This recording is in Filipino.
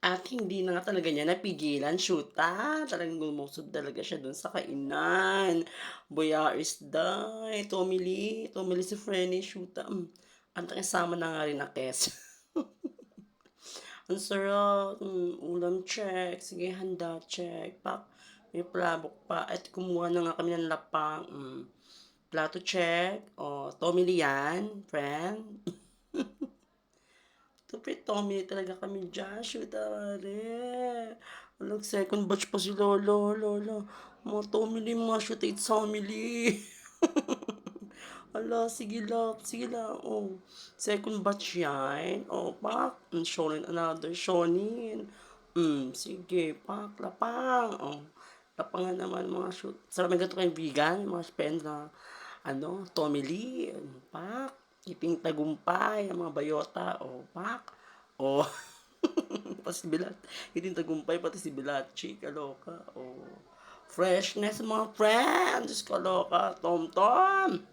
At hindi na nga talaga niya napigilan, shoota, talagang lumusod talaga siya dun sa kainan. Buya isday, Tommy Lee si Frenny, shoota, ang kasama na nga rin na kes. Ang sarap, ulam check, sige handa check, pak, may palabok pa at kumuha na nga kami ng lapang, plato check, oh, Tommy Lee yan, friend. Siyempre Tommy talaga kami diyan, shoot are. Walang second batch pa si lolo, lola. Mga Tommy Lee, mga shoot it family. Hala, sige lang, oh. Second batch yan, oh, pak. Shonin another, shonin. Sige, pak, lapang, oh. Lapangan naman mga shoot. Sarap ng ganito kaibigan, mga friends na, ano, Tommy Lee, pak. Iping tagumpay, ang mga bayota, oh, pak. Oh, pati si Bilat. Hindi tagumpay, pati si Bilachi, kaloka, oh. Freshness, mga friends, kaloka, tom-tom.